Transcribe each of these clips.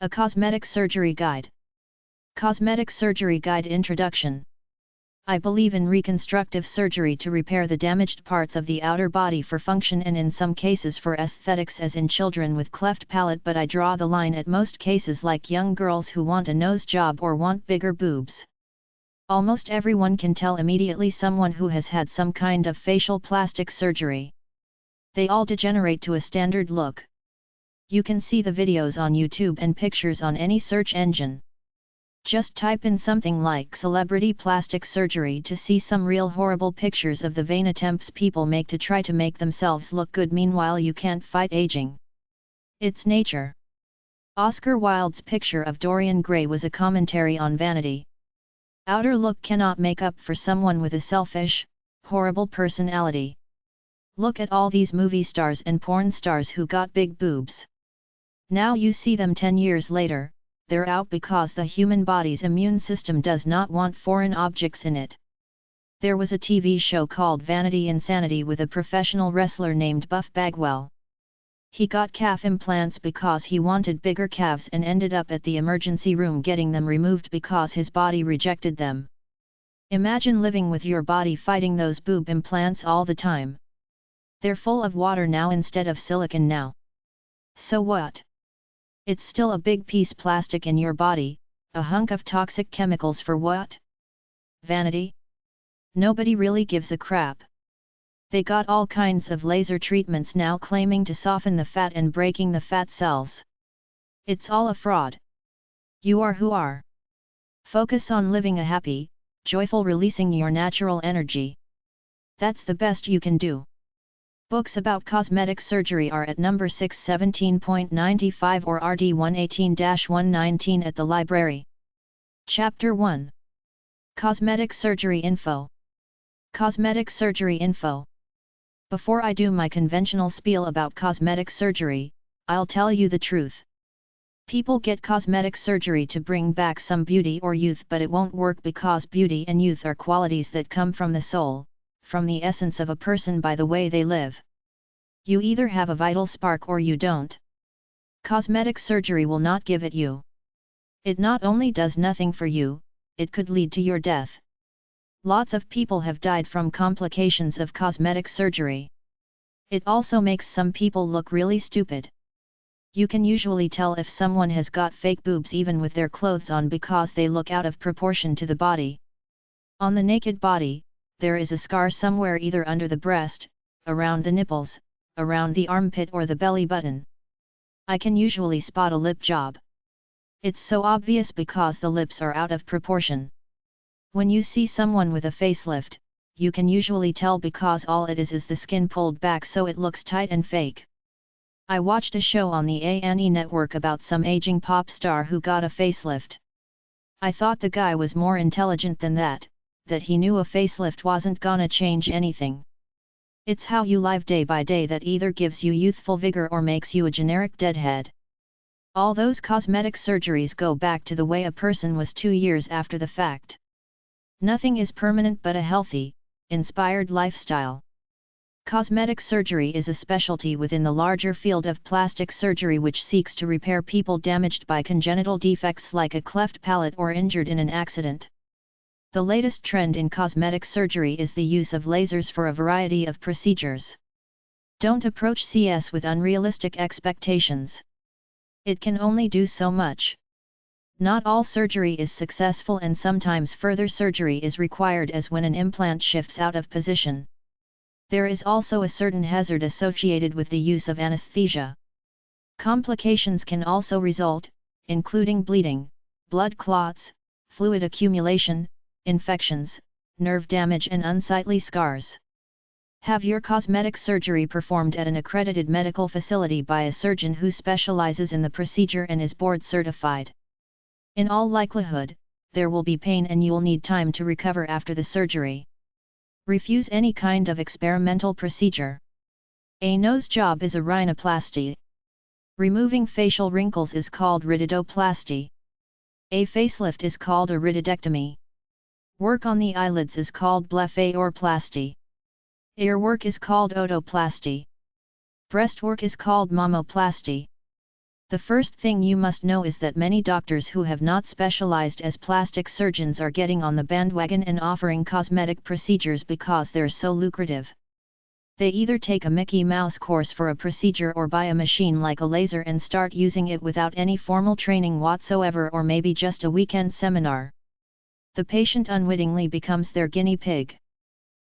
A Cosmetic Surgery Guide. Cosmetic Surgery Guide Introduction. I believe in reconstructive surgery to repair the damaged parts of the outer body for function and in some cases for aesthetics, as in children with cleft palate, but I draw the line at most cases like young girls who want a nose job or want bigger boobs. Almost everyone can tell immediately someone who has had some kind of facial plastic surgery. They all degenerate to a standard look. You can see the videos on YouTube and pictures on any search engine. Just type in something like celebrity plastic surgery to see some real horrible pictures of the vain attempts people make to try to make themselves look good. Meanwhile, you can't fight aging. It's nature. Oscar Wilde's picture of Dorian Gray was a commentary on vanity. Outer look cannot make up for someone with a selfish, horrible personality. Look at all these movie stars and porn stars who got big boobs. Now you see them 10 years later, they're out because the human body's immune system does not want foreign objects in it. There was a TV show called Vanity Insanity with a professional wrestler named Buff Bagwell. He got calf implants because he wanted bigger calves and ended up at the emergency room getting them removed because his body rejected them. Imagine living with your body fighting those boob implants all the time. They're full of water now instead of silicone now. So what? It's still a big piece plastic in your body, a hunk of toxic chemicals for what? Vanity? Nobody really gives a crap. They got all kinds of laser treatments now claiming to soften the fat and breaking the fat cells. It's all a fraud. You are who are. Focus on living a happy, joyful, releasing your natural energy. That's the best you can do. Books about cosmetic surgery are at number 617.95 or RD 118-119 at the library. Chapter 1. Cosmetic Surgery Info. Cosmetic Surgery Info. Before I do my conventional spiel about cosmetic surgery, I'll tell you the truth. People get cosmetic surgery to bring back some beauty or youth, but it won't work because beauty and youth are qualities that come from the soul, from the essence of a person by the way they live. You either have a vital spark or you don't. Cosmetic surgery will not give it you. It not only does nothing for you, it could lead to your death. Lots of people have died from complications of cosmetic surgery. It also makes some people look really stupid. You can usually tell if someone has got fake boobs even with their clothes on because they look out of proportion to the body. On the naked body, there is a scar somewhere either under the breast, around the nipples, around the armpit or the belly button. I can usually spot a lip job. It's so obvious because the lips are out of proportion. When you see someone with a facelift, you can usually tell because all it is the skin pulled back so it looks tight and fake. I watched a show on the A&E network about some aging pop star who got a facelift. I thought the guy was more intelligent than that he knew a facelift wasn't gonna change anything. It's how you live day by day that either gives you youthful vigor or makes you a generic deadhead. All those cosmetic surgeries go back to the way a person was 2 years after the fact. Nothing is permanent but a healthy, inspired lifestyle. Cosmetic surgery is a specialty within the larger field of plastic surgery which seeks to repair people damaged by congenital defects like a cleft palate or injured in an accident. The latest trend in cosmetic surgery is the use of lasers for a variety of procedures. Don't approach CS with unrealistic expectations. It can only do so much. Not all surgery is successful and sometimes further surgery is required, as when an implant shifts out of position. There is also a certain hazard associated with the use of anesthesia. Complications can also result, including bleeding, blood clots, fluid accumulation, infections, nerve damage and unsightly scars. Have your cosmetic surgery performed at an accredited medical facility by a surgeon who specializes in the procedure and is board certified. In all likelihood, there will be pain and you'll need time to recover after the surgery. Refuse any kind of experimental procedure. A nose job is a rhinoplasty. Removing facial wrinkles is called rididoplasty. A facelift is called a rididectomy. Work on the eyelids is called blepharoplasty. Ear work is called otoplasty. Breast work is called mammoplasty. The first thing you must know is that many doctors who have not specialized as plastic surgeons are getting on the bandwagon and offering cosmetic procedures because they're so lucrative. They either take a Mickey Mouse course for a procedure or buy a machine like a laser and start using it without any formal training whatsoever, or maybe just a weekend seminar. The patient unwittingly becomes their guinea pig.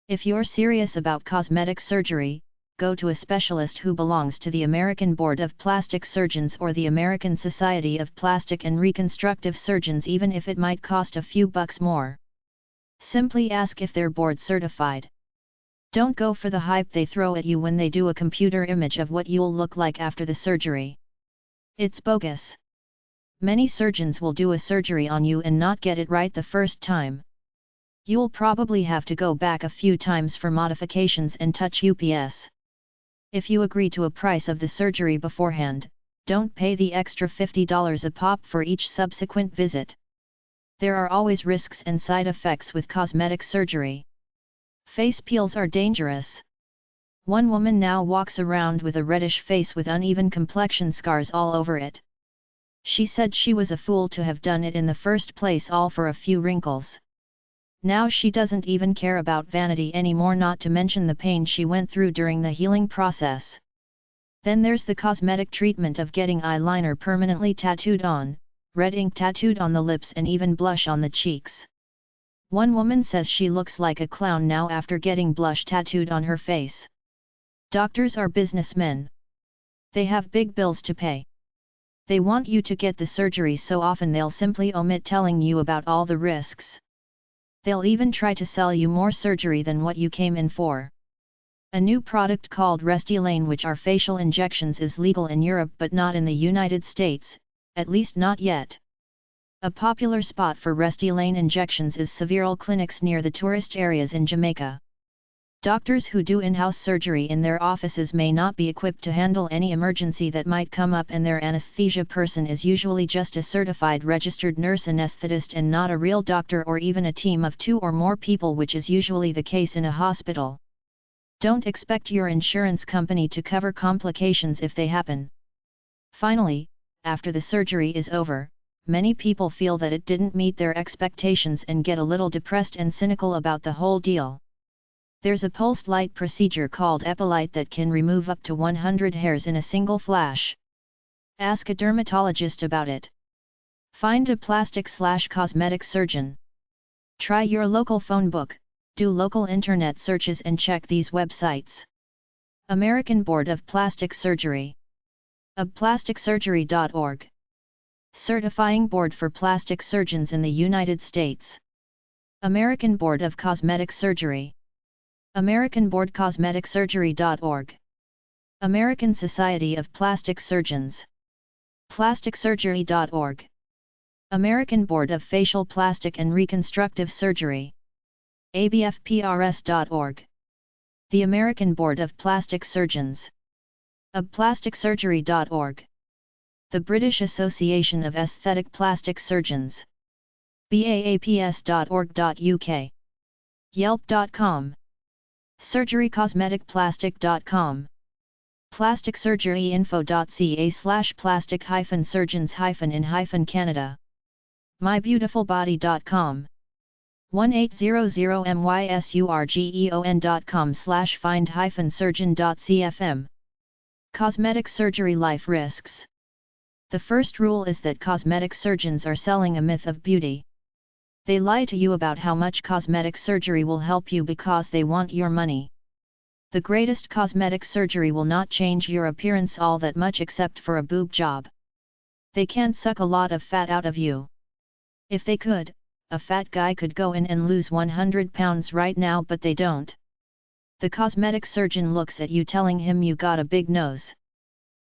If you're serious about cosmetic surgery, go to a specialist who belongs to the American Board of Plastic Surgeons or the American Society of Plastic and Reconstructive Surgeons, even if it might cost a few bucks more. Simply ask if they're board certified. Don't go for the hype they throw at you when they do a computer image of what you'll look like after the surgery. It's bogus. Many surgeons will do a surgery on you and not get it right the first time. You'll probably have to go back a few times for modifications and touch ups. If you agree to a price of the surgery beforehand, don't pay the extra $50 a pop for each subsequent visit. There are always risks and side effects with cosmetic surgery. Face peels are dangerous. One woman now walks around with a reddish face with uneven complexion scars all over it. She said she was a fool to have done it in the first place, all for a few wrinkles. Now she doesn't even care about vanity anymore, not to mention the pain she went through during the healing process. Then there's the cosmetic treatment of getting eyeliner permanently tattooed on, red ink tattooed on the lips, and even blush on the cheeks. One woman says she looks like a clown now after getting blush tattooed on her face. Doctors are businessmen. They have big bills to pay. They want you to get the surgery, so often they'll simply omit telling you about all the risks. They'll even try to sell you more surgery than what you came in for. A new product called Restylane, which are facial injections, is legal in Europe but not in the United States, at least not yet. A popular spot for Restylane injections is several clinics near the tourist areas in Jamaica. Doctors who do in-house surgery in their offices may not be equipped to handle any emergency that might come up, and their anesthesia person is usually just a certified registered nurse anesthetist and not a real doctor, or even a team of 2 or more people, which is usually the case in a hospital. Don't expect your insurance company to cover complications if they happen. Finally, after the surgery is over, many people feel that it didn't meet their expectations and get a little depressed and cynical about the whole deal. There's a pulsed light procedure called epub that can remove up to 100 hairs in a single flash. Ask a dermatologist about it. Find a plastic/cosmetic surgeon. Try your local phone book, do local internet searches and check these websites. American Board of Plastic Surgery. epubplasticsurgery.org. Certifying Board for Plastic Surgeons in the United States. American Board of Cosmetic Surgery. AmericanBoardCosmeticSurgery.org. American Society of Plastic Surgeons. PlasticSurgery.org. American Board of Facial Plastic and Reconstructive Surgery. ABFPRS.org. The American Board of Plastic Surgeons. epubplasticsurgery.org. The British Association of Aesthetic Plastic Surgeons. BAAPS.org.uk. Yelp.com. SurgeryCosmeticPlastic.com. PlasticSurgeryInfo.ca/plastic-surgeons-in-Canada. MyBeautifulBody.com. 1800mysurgeon.com/find-surgeon.cfm. Cosmetic surgery life risks. The first rule is that cosmetic surgeons are selling a myth of beauty. They lie to you about how much cosmetic surgery will help you because they want your money. The greatest cosmetic surgery will not change your appearance all that much except for a boob job. They can't suck a lot of fat out of you. If they could, a fat guy could go in and lose 100 pounds right now, but they don't. The cosmetic surgeon looks at you telling him you got a big nose.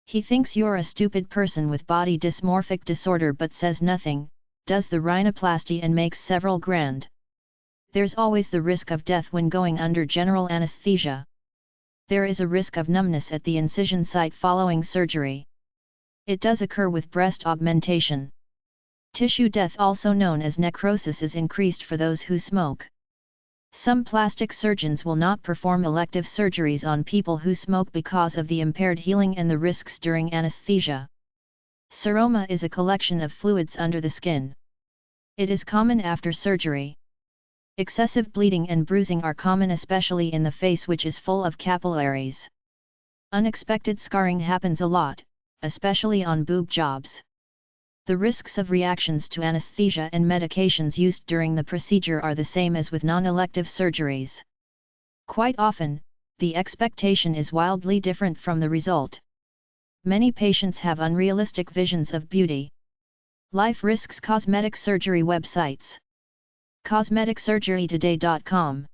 He thinks you're a stupid person with body dysmorphic disorder but says nothing, does the rhinoplasty and makes several grand. There's always the risk of death when going under general anesthesia. There is a risk of numbness at the incision site following surgery. It does occur with breast augmentation. Tissue death, also known as necrosis, is increased for those who smoke. Some plastic surgeons will not perform elective surgeries on people who smoke because of the impaired healing and the risks during anesthesia. Seroma is a collection of fluids under the skin. It is common after surgery. Excessive bleeding and bruising are common, especially in the face, which is full of capillaries. Unexpected scarring happens a lot, especially on boob jobs. The risks of reactions to anesthesia and medications used during the procedure are the same as with non-elective surgeries. Quite often, the expectation is wildly different from the result. Many patients have unrealistic visions of beauty. Life risks cosmetic surgery websites. CosmeticSurgeryToday.com,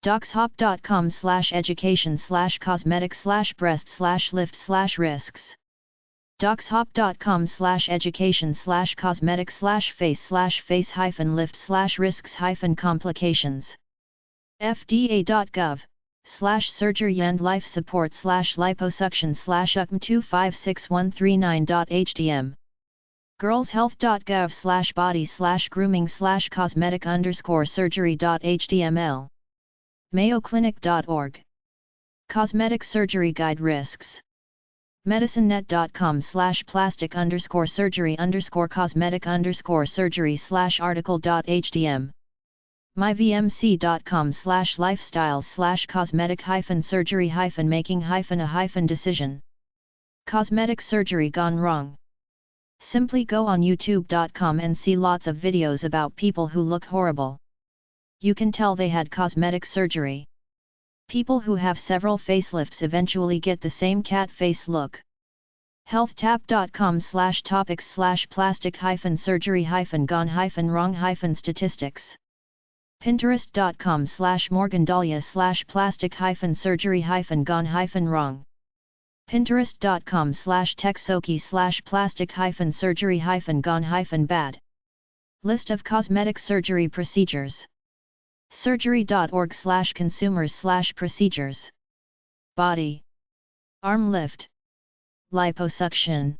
DocsHop.com/education/cosmetic/breast/lift/risks, DocsHop.com/education/cosmetic/face/lift/risks-complications, FDA.gov/surgery and life support/liposuction/UCM256139.htm, girlshealth.gov/body/grooming/cosmetic_surgery.html, mayoclinic.org. Cosmetic surgery guide risks. medicinenet.com/plastic_surgery_cosmetic_surgery/article.htm, myvmc.com/lifestyles/cosmetic-surgery-making-a-decision. Cosmetic surgery gone wrong. Simply go on youtube.com and see lots of videos about people who look horrible. You can tell they had cosmetic surgery. People who have several facelifts eventually get the same cat face look. healthtap.com/topics/plastic-surgery-gone-wrong-statistics. pinterest.com/morgandahlia/plastic-surgery-gone-wrong. pinterest.com/techsoki/plastic-surgery-gone-bad. List of cosmetic surgery procedures. surgery.org/consumers/procedures. Body. Arm lift. Liposuction.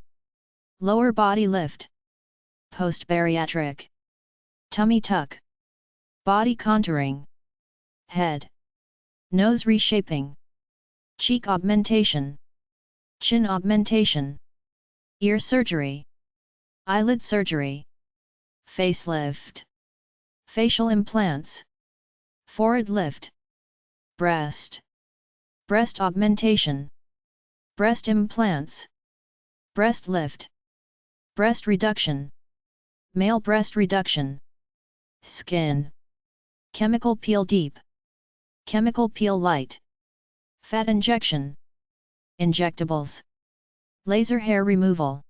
Lower body lift. Post-bariatric. Tummy tuck. Body contouring. Head. Nose reshaping. Cheek augmentation. Chin augmentation. Ear surgery. Eyelid surgery. Facelift. Facial implants. Forehead lift. Breast. Breast augmentation. Breast implants. Breast lift. Breast reduction. Male breast reduction. Skin. Chemical peel deep. Chemical peel light. Fat injection. Injectables. Laser hair removal.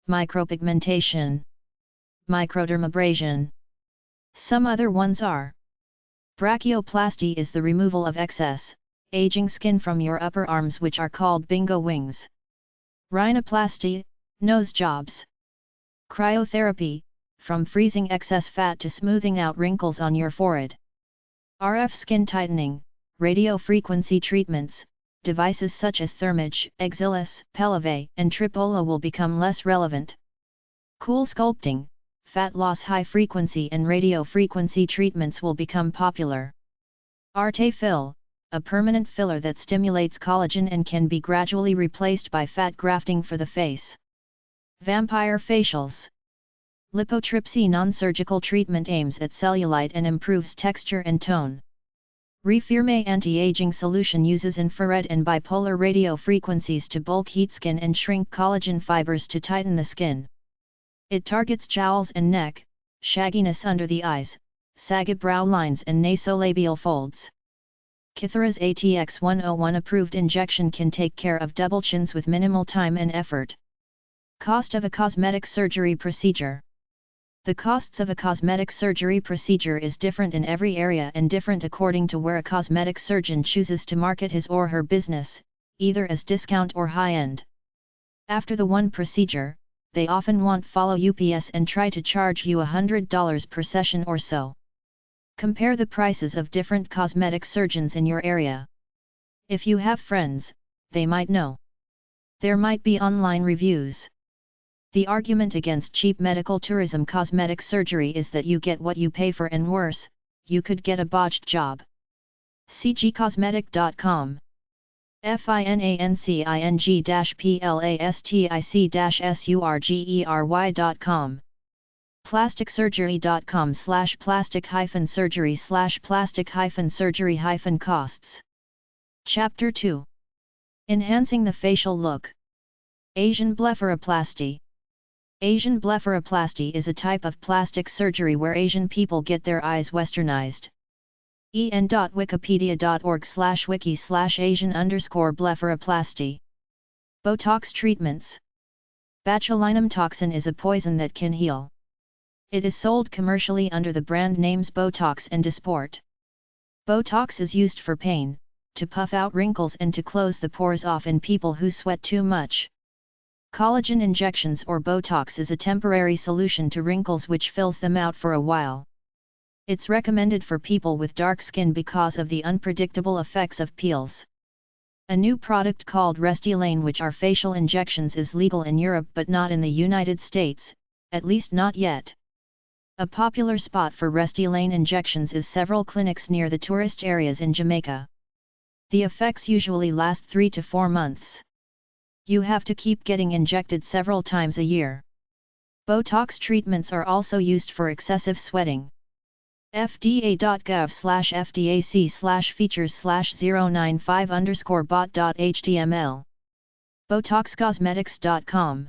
Micropigmentation. Microdermabrasion. Some other ones are: brachioplasty is the removal of excess, aging skin from your upper arms, which are called bingo wings. Rhinoplasty, nose jobs. Cryotherapy, from freezing excess fat to smoothing out wrinkles on your forehead. RF skin tightening, radiofrequency treatments, devices such as Thermage, Exilis, Pelave, and Tripola will become less relevant. Cool sculpting, fat loss, high frequency and radio frequency treatments will become popular. Arte Fill, a permanent filler that stimulates collagen and can be gradually replaced by fat grafting for the face. Vampire facials. Lipotripsy non-surgical treatment aims at cellulite and improves texture and tone. Refirme anti-aging solution uses infrared and bipolar radio frequencies to bulk heat skin and shrink collagen fibers to tighten the skin. It targets jowls and neck, shagginess under the eyes, saggy brow lines and nasolabial folds. Kithera's ATX101 approved injection can take care of double chins with minimal time and effort. Cost of a cosmetic surgery procedure. The costs of a cosmetic surgery procedure is different in every area and different according to where a cosmetic surgeon chooses to market his or her business, either as discount or high-end. After the one procedure, they often want follow UPS and try to charge you $100 per session or so. Compare the prices of different cosmetic surgeons in your area. If you have friends, they might know. There might be online reviews. The argument against cheap medical tourism cosmetic surgery is that you get what you pay for, and worse, you could get a botched job. cgcosmetic.com financing-plastic-surgery.com. plastic-surgery.com/plastic-surgery/plastic-surgery-costs. Chapter 2. Enhancing the facial look. Asian blepharoplasty. Asian blepharoplasty is a type of plastic surgery where Asian people get their eyes westernized. en.wikipedia.org/wiki/Asian_blepharoplasty. Botox treatments. Botulinum toxin is a poison that can heal. It is sold commercially under the brand names Botox and Dysport. Botox is used for pain, to puff out wrinkles and to close the pores off in people who sweat too much. Collagen injections or Botox is a temporary solution to wrinkles which fills them out for a while. It's recommended for people with dark skin because of the unpredictable effects of peels. A new product called Restylane, which are facial injections, is legal in Europe but not in the United States, at least not yet. A popular spot for Restylane injections is several clinics near the tourist areas in Jamaica. The effects usually last 3 to 4 months. You have to keep getting injected several times a year. Botox treatments are also used for excessive sweating. fda.gov/fdac/features/095_bot.html. BotoxCosmetics.com.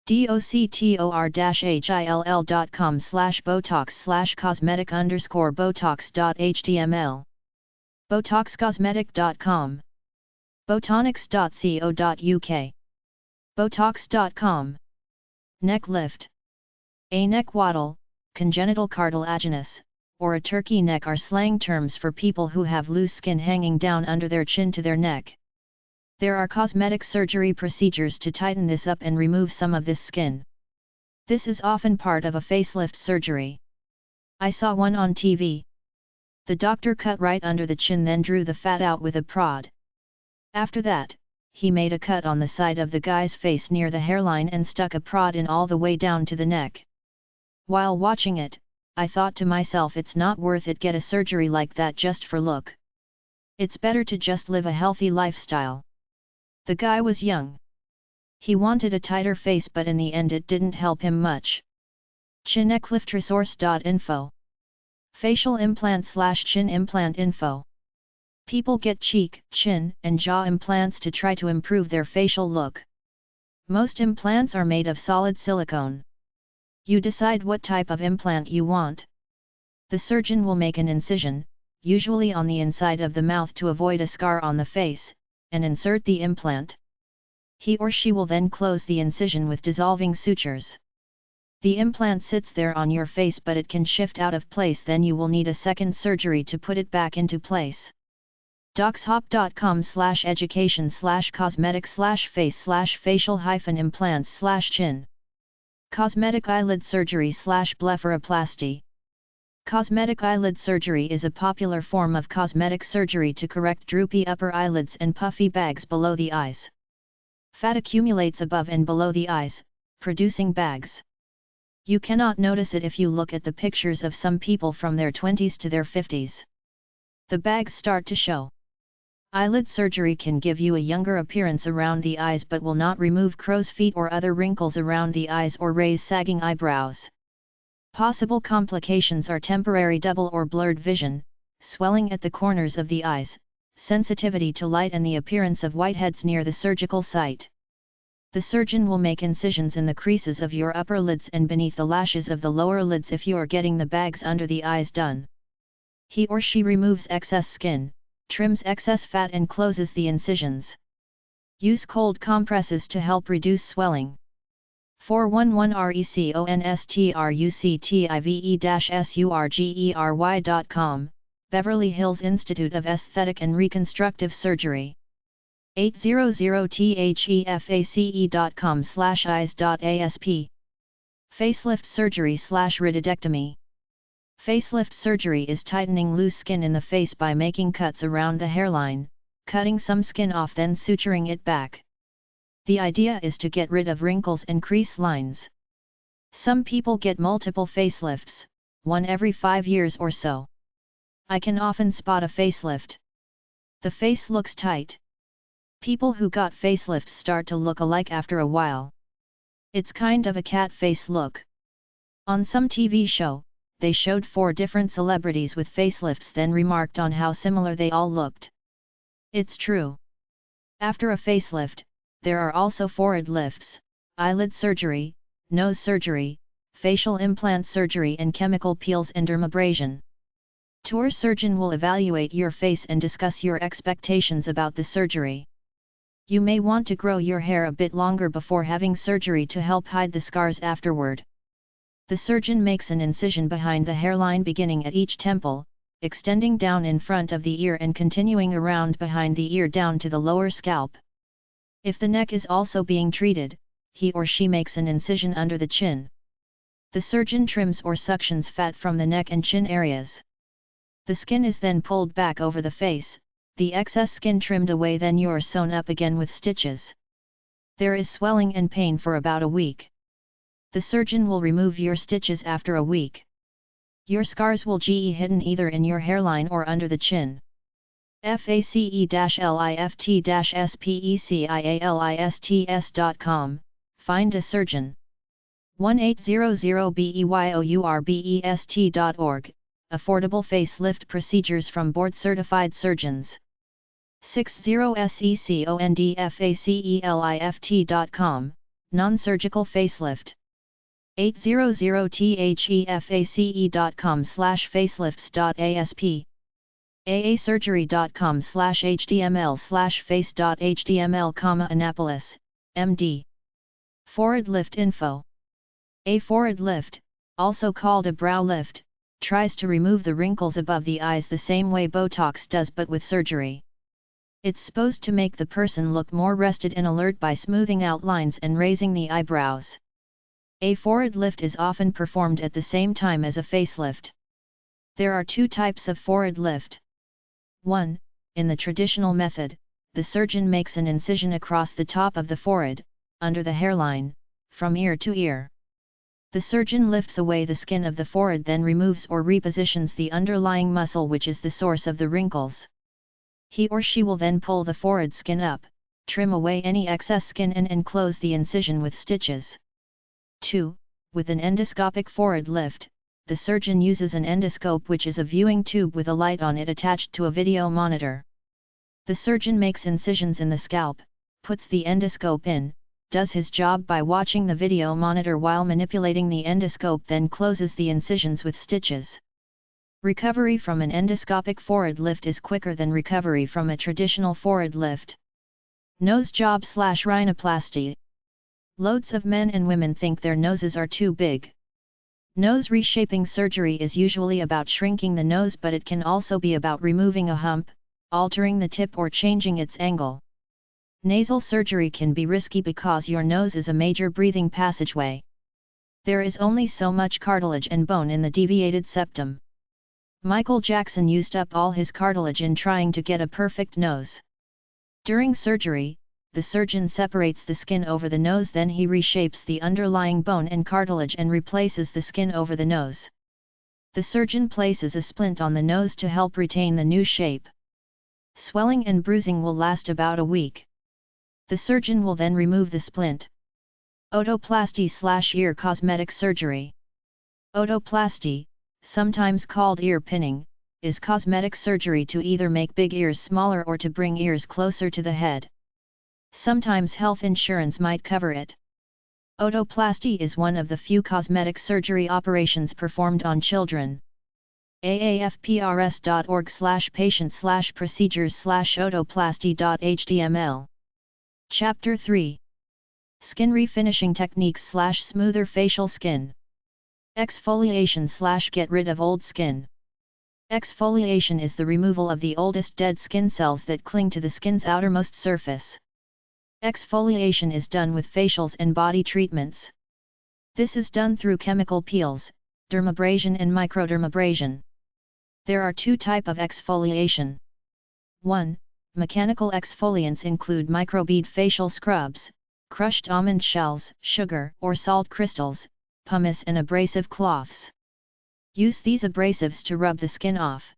doctor-hill-botox/botox_botox.html. BotoxCosmetic.com. Botonics.co.uk. Botox.com. Neck lift. A neck waddle, congenital cartilaginous, or a turkey neck are slang terms for people who have loose skin hanging down under their chin to their neck. There are cosmetic surgery procedures to tighten this up and remove some of this skin. This is often part of a facelift surgery. I saw one on TV. The doctor cut right under the chin, then drew the fat out with a prod. After that, he made a cut on the side of the guy's face near the hairline and stuck a prod in all the way down to the neck. While watching it, I thought to myself, it's not worth it get a surgery like that just for look. It's better to just live a healthy lifestyle. The guy was young. He wanted a tighter face, but in the end it didn't help him much. Chinecliftresource.info. Facial implant/chin implant info. People get cheek, chin, and jaw implants to try to improve their facial look. Most implants are made of solid silicone. You decide what type of implant you want. The surgeon will make an incision, usually on the inside of the mouth to avoid a scar on the face, and insert the implant. He or she will then close the incision with dissolving sutures. The implant sits there on your face, but it can shift out of place, then you will need a second surgery to put it back into place. doxhop.com/education/cosmetic/face/facial-implants/chin. Cosmetic eyelid surgery/blepharoplasty. Cosmetic eyelid surgery is a popular form of cosmetic surgery to correct droopy upper eyelids and puffy bags below the eyes. Fat accumulates above and below the eyes, producing bags. You cannot notice it if you look at the pictures of some people from their 20s to their 50s. The bags start to show. Eyelid surgery can give you a younger appearance around the eyes but will not remove crow's feet or other wrinkles around the eyes or raise sagging eyebrows. Possible complications are temporary double or blurred vision, swelling at the corners of the eyes, sensitivity to light, and the appearance of whiteheads near the surgical site. The surgeon will make incisions in the creases of your upper lids and beneath the lashes of the lower lids if you are getting the bags under the eyes done. He or she removes excess skin, trims excess fat, and closes the incisions. Use cold compresses to help reduce swelling. 411-RECONSTRUCTIVE-SURGERY.com, Beverly Hills Institute of Aesthetic and Reconstructive Surgery. 800THEFACE.com/eyes.asp. Facelift surgery/rhididectomy. Facelift surgery is tightening loose skin in the face by making cuts around the hairline, cutting some skin off, then suturing it back. The idea is to get rid of wrinkles and crease lines. Some people get multiple facelifts, one every 5 years or so. I can often spot a facelift. The face looks tight. People who got facelifts start to look alike after a while. It's kind of a cat face look. On some TV show, they showed 4 different celebrities with facelifts, then remarked on how similar they all looked. It's true. After a facelift, there are also forehead lifts, eyelid surgery, nose surgery, facial implant surgery and chemical peels and dermabrasion. Your surgeon will evaluate your face and discuss your expectations about the surgery. You may want to grow your hair a bit longer before having surgery to help hide the scars afterward. The surgeon makes an incision behind the hairline beginning at each temple, extending down in front of the ear and continuing around behind the ear down to the lower scalp. If the neck is also being treated, he or she makes an incision under the chin. The surgeon trims or suctions fat from the neck and chin areas. The skin is then pulled back over the face, the excess skin trimmed away, then you're sewn up again with stitches. There is swelling and pain for about a week. The surgeon will remove your stitches after a week. Your scars will be hidden either in your hairline or under the chin. face-lift-specialists.com, find a surgeon. 1800beyourBest.org, affordable facelift procedures from board-certified surgeons. 60secondfacelift.com, non-surgical facelift. 800theface.com/facelifts.asp. aasurgery.com/hdml/face.html, Annapolis, MD. Forehead lift info. A forehead lift, also called a brow lift, tries to remove the wrinkles above the eyes the same way Botox does but with surgery. It's supposed to make the person look more rested and alert by smoothing out lines and raising the eyebrows. A forehead lift is often performed at the same time as a facelift. There are 2 types of forehead lift. 1. In the traditional method, the surgeon makes an incision across the top of the forehead, under the hairline, from ear to ear. The surgeon lifts away the skin of the forehead, then removes or repositions the underlying muscle which is the source of the wrinkles. He or she will then pull the forehead skin up, trim away any excess skin and enclose the incision with stitches. 2. With an endoscopic forehead lift, the surgeon uses an endoscope, which is a viewing tube with a light on it attached to a video monitor. The surgeon makes incisions in the scalp, puts the endoscope in, does his job by watching the video monitor while manipulating the endoscope, then closes the incisions with stitches. Recovery from an endoscopic forehead lift is quicker than recovery from a traditional forehead lift. Nose job/rhinoplasty. Loads of men and women think their noses are too big. Nose reshaping surgery is usually about shrinking the nose, but it can also be about removing a hump, altering the tip or changing its angle. Nasal surgery can be risky because your nose is a major breathing passageway. There is only so much cartilage and bone in the deviated septum. Michael Jackson used up all his cartilage in trying to get a perfect nose. During surgery, the surgeon separates the skin over the nose, then he reshapes the underlying bone and cartilage and replaces the skin over the nose. The surgeon places a splint on the nose to help retain the new shape. Swelling and bruising will last about a week. The surgeon will then remove the splint. Otoplasty/ear cosmetic surgery. Otoplasty, sometimes called ear pinning, is cosmetic surgery to either make big ears smaller or to bring ears closer to the head. Sometimes health insurance might cover it. Otoplasty is one of the few cosmetic surgery operations performed on children. aafprs.org/patient/procedures/otoplasty.html. Chapter 3. Skin refinishing techniques/smoother facial skin. Exfoliation/get rid of old skin. Exfoliation is the removal of the oldest dead skin cells that cling to the skin's outermost surface. Exfoliation is done with facials and body treatments. This is done through chemical peels, dermabrasion and microdermabrasion. There are 2 types of exfoliation. 1. Mechanical exfoliants include microbead facial scrubs, crushed almond shells, sugar or salt crystals, pumice and abrasive cloths. Use these abrasives to rub the skin off.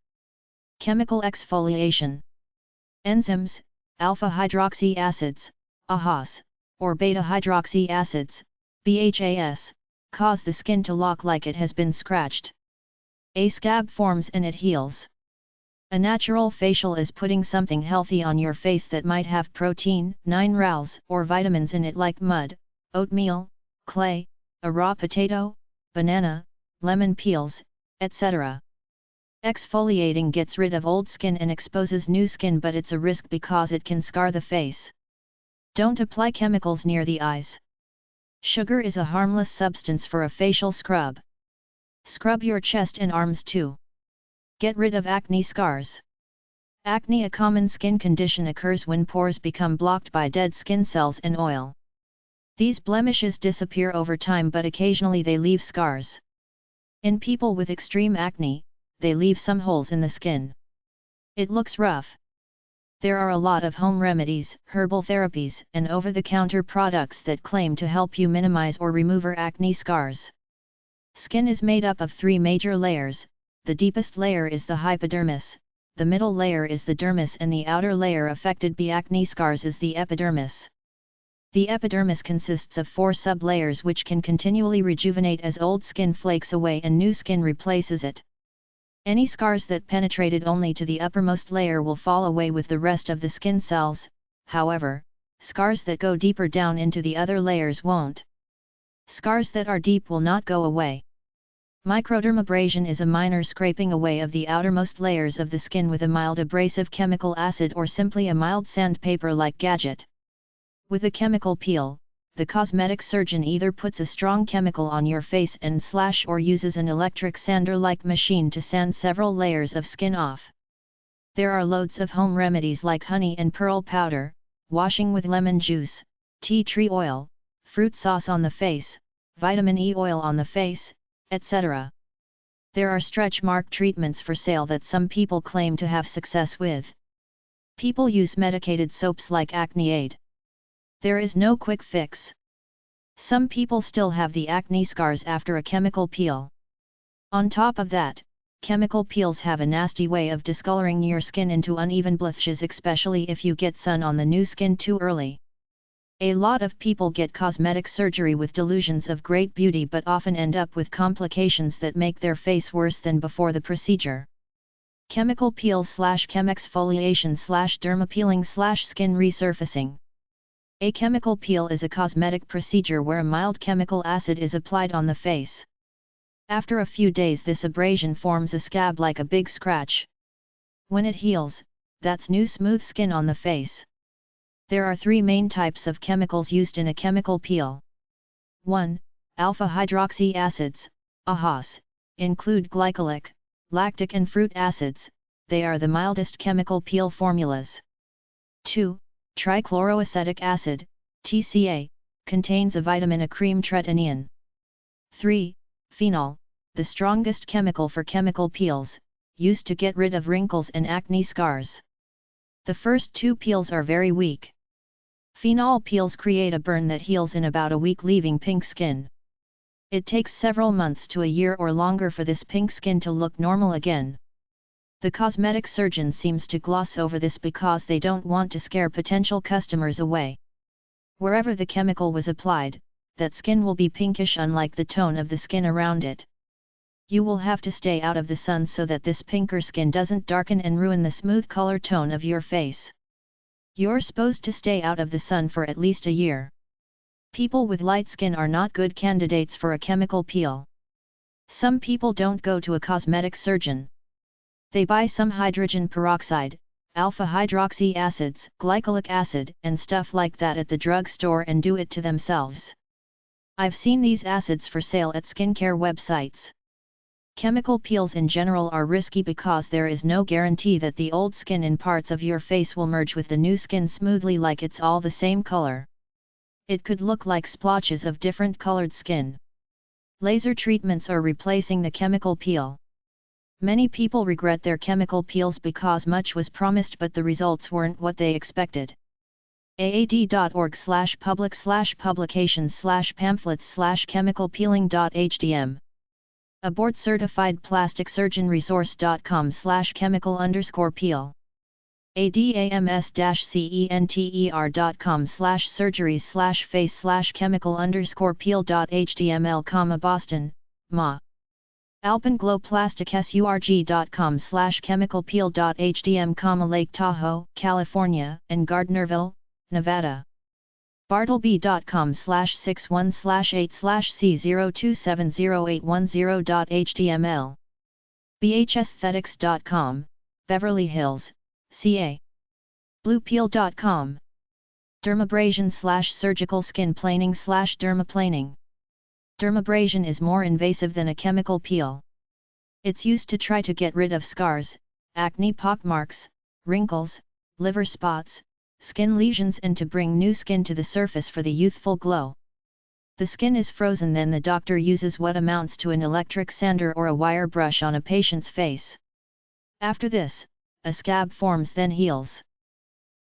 Chemical exfoliation. Enzymes, alpha-hydroxy acids, AHAs, or beta-hydroxy acids, BHAS, cause the skin to lock like it has been scratched. A scab forms and it heals. A natural facial is putting something healthy on your face that might have protein, minerals, or vitamins in it like mud, oatmeal, clay, a raw potato, banana, lemon peels, etc. Exfoliating gets rid of old skin and exposes new skin, but it's a risk because it can scar the face. Don't apply chemicals near the eyes. Sugar is a harmless substance for a facial scrub. Scrub your chest and arms too. Get rid of acne scars. Acne, a common skin condition, occurs when pores become blocked by dead skin cells and oil. These blemishes disappear over time, but occasionally they leave scars. In people with extreme acne, they leave some holes in the skin. It looks rough. There are a lot of home remedies, herbal therapies, and over-the-counter products that claim to help you minimize or remove your acne scars. Skin is made up of 3 major layers. The deepest layer is the hypodermis, the middle layer is the dermis, and the outer layer affected by acne scars is the epidermis. The epidermis consists of 4 sub-layers which can continually rejuvenate as old skin flakes away and new skin replaces it. Any scars that penetrated only to the uppermost layer will fall away with the rest of the skin cells, however, scars that go deeper down into the other layers won't. Scars that are deep will not go away. Microdermabrasion is a minor scraping away of the outermost layers of the skin with a mild abrasive chemical acid or simply a mild sandpaper-like gadget. With a chemical peel, the cosmetic surgeon either puts a strong chemical on your face and slash or uses an electric sander-like machine to sand several layers of skin off. There are loads of home remedies like honey and pearl powder, washing with lemon juice, tea tree oil, fruit sauce on the face, vitamin E oil on the face, etc. There are stretch mark treatments for sale that some people claim to have success with. People use medicated soaps like Acne Aid. There is no quick fix. Some people still have the acne scars after a chemical peel. On top of that, chemical peels have a nasty way of discoloring your skin into uneven blemishes, especially if you get sun on the new skin too early. A lot of people get cosmetic surgery with delusions of great beauty but often end up with complications that make their face worse than before the procedure. Chemical peel / chemexfoliation / dermapeeling / skin resurfacing. A chemical peel is a cosmetic procedure where a mild chemical acid is applied on the face. After a few days, this abrasion forms a scab like a big scratch. When it heals, that's new smooth skin on the face. There are 3 main types of chemicals used in a chemical peel. 1. Alpha-hydroxy acids, AHAs, include glycolic, lactic and fruit acids, they are the mildest chemical peel formulas. 2. Trichloroacetic acid, TCA, contains a vitamin A cream tretinoin. 3. Phenol, the strongest chemical for chemical peels, used to get rid of wrinkles and acne scars. The first 2 peels are very weak. Phenol peels create a burn that heals in about a week, leaving pink skin. It takes several months to a year or longer for this pink skin to look normal again. The cosmetic surgeon seems to gloss over this because they don't want to scare potential customers away. Wherever the chemical was applied, that skin will be pinkish, unlike the tone of the skin around it. You will have to stay out of the sun so that this pinker skin doesn't darken and ruin the smooth color tone of your face. You're supposed to stay out of the sun for at least a year. People with light skin are not good candidates for a chemical peel. Some people don't go to a cosmetic surgeon. They buy some hydrogen peroxide, alpha-hydroxy acids, glycolic acid, and stuff like that at the drugstore and do it to themselves. I've seen these acids for sale at skincare websites. Chemical peels in general are risky because there is no guarantee that the old skin in parts of your face will merge with the new skin smoothly like it's all the same color. It could look like splotches of different colored skin. Laser treatments are replacing the chemical peel. Many people regret their chemical peels because much was promised but the results weren't what they expected. aad.org/publications/pamphlets/chemicalpeeling.hdm A board-certified plastic surgeon resource.com/chemical_peel adams-center.com/surgeries/face/chemical_peel.html, Boston, Ma. alpenglowplasticusurg.com/chemicalpeel.htm, Lake Tahoe, California, and Gardnerville, Nevada. bartleby.com/61/8/C0270810.html. bhesthetics.com, Beverly Hills, CA. bluepeel.com. dermabrasion/surgical skin planing/dermaplaning. Dermabrasion is more invasive than a chemical peel. It's used to try to get rid of scars, acne pockmarks, wrinkles, liver spots, skin lesions, and to bring new skin to the surface for the youthful glow. The skin is frozen, then the doctor uses what amounts to an electric sander or a wire brush on a patient's face. After this, a scab forms, then heals.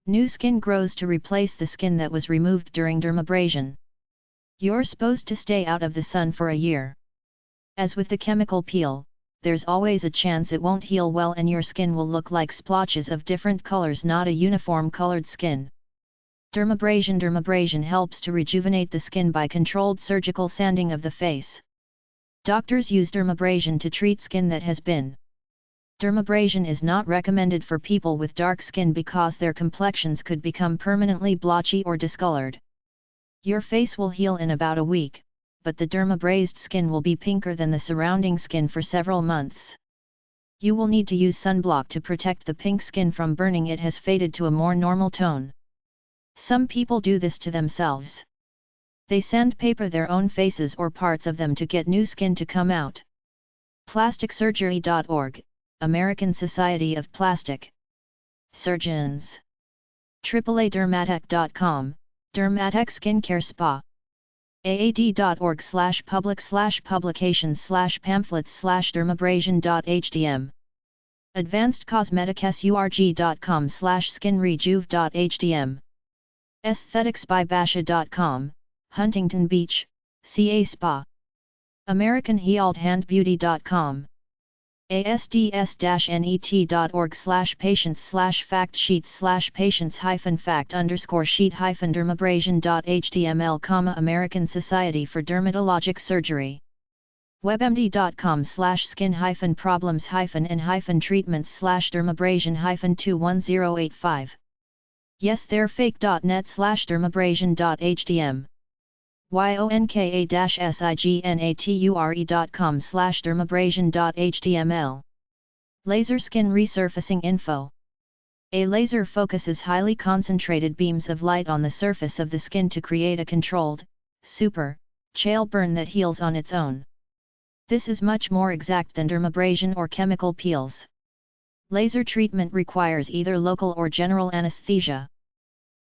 New skin grows to replace the skin that was removed during dermabrasion. You're supposed to stay out of the sun for a year. As with the chemical peel, there's always a chance it won't heal well and your skin will look like splotches of different colors, not a uniform colored skin. Dermabrasion helps to rejuvenate the skin by controlled surgical sanding of the face. Doctors use dermabrasion to treat skin that has been. Dermabrasion is not recommended for people with dark skin because their complexions could become permanently blotchy or discolored. Your face will heal in about a week, but the dermabrazed skin will be pinker than the surrounding skin for several months. You will need to use sunblock to protect the pink skin from burning. It has faded to a more normal tone. Some people do this to themselves. They sandpaper their own faces or parts of them to get new skin to come out. PlasticSurgery.org, American Society of Plastic Surgeons. AAADermatech.com, Dermatech Skincare Spa. aad.org/publics/pamphlets/dermabrasion.htm. advancedcosmeticusurg.com/skinrejuve.htm. aestheticsbybasha.com, Huntington Beach, CA Spa. AmericanHealedHandBeauty.com. asds-net.org/patients/fact_sheet_dermabrasion.html, American Society for Dermatologic Surgery. webmd.com/skin-problems-and-treatments/dermabrasion-21085. yesthey'refake.net/dermabrasion.htm. yonka-signature.com/dermabrasion.html. Laser skin resurfacing info. A laser focuses highly concentrated beams of light on the surface of the skin to create a controlled, super-chale burn that heals on its own. This is much more exact than dermabrasion or chemical peels. Laser treatment requires either local or general anesthesia.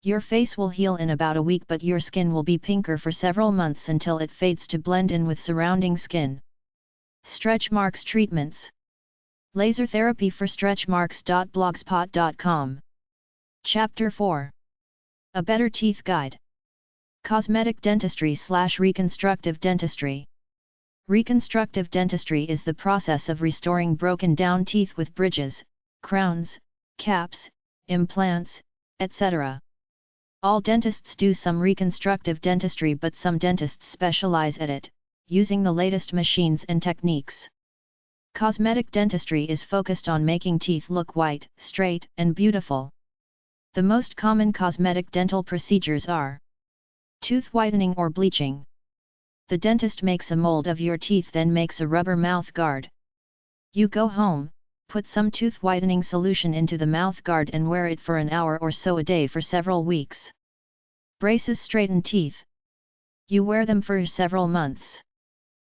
Your face will heal in about a week, but your skin will be pinker for several months until it fades to blend in with surrounding skin. Stretch marks treatments. Laser therapy for stretch marks.blogspot.com. Chapter 4. A Better Teeth Guide. Cosmetic dentistry/reconstructive dentistry. Reconstructive dentistry is the process of restoring broken down teeth with bridges, crowns, caps, implants, etc. All dentists do some reconstructive dentistry, but some dentists specialize at it, using the latest machines and techniques. Cosmetic dentistry is focused on making teeth look white, straight, and beautiful. The most common cosmetic dental procedures are tooth whitening or bleaching. The dentist makes a mold of your teeth, then makes a rubber mouth guard. You go home, put some tooth whitening solution into the mouth guard and wear it for an hour or so a day for several weeks. Braces straighten teeth. You wear them for several months.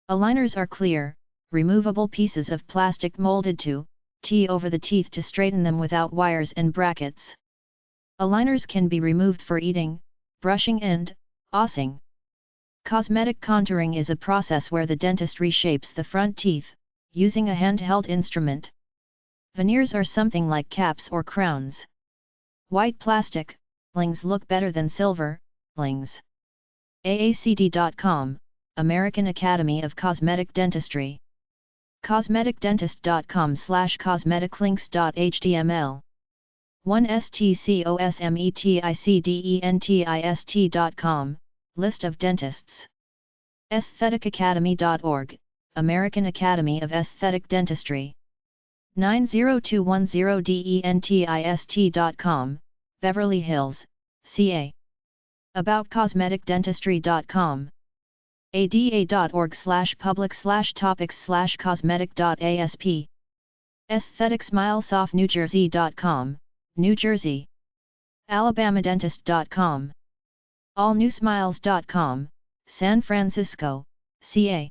Aligners are clear, removable pieces of plastic molded to T over the teeth to straighten them without wires and brackets. Aligners can be removed for eating, brushing and ossing. Cosmetic contouring is a process where the dentist reshapes the front teeth, using a handheld instrument. Veneers are something like caps or crowns. White plastic lings look better than silver lings. AACD.com, American Academy of Cosmetic Dentistry. cosmeticdentist.com/cosmeticlinks.html. 1stcosmeticdentist.com, List of dentists. Aestheticacademy.org, American Academy of Aesthetic Dentistry. 90210dentist.com, Beverly Hills, CA. AboutCosmeticDentistry.com. ada.org/public/topics/cosmetic.asp. AestheticsMilesOffNewJersey.com, New Jersey. AlabamaDentist.com. AllNewSmiles.com, San Francisco, CA.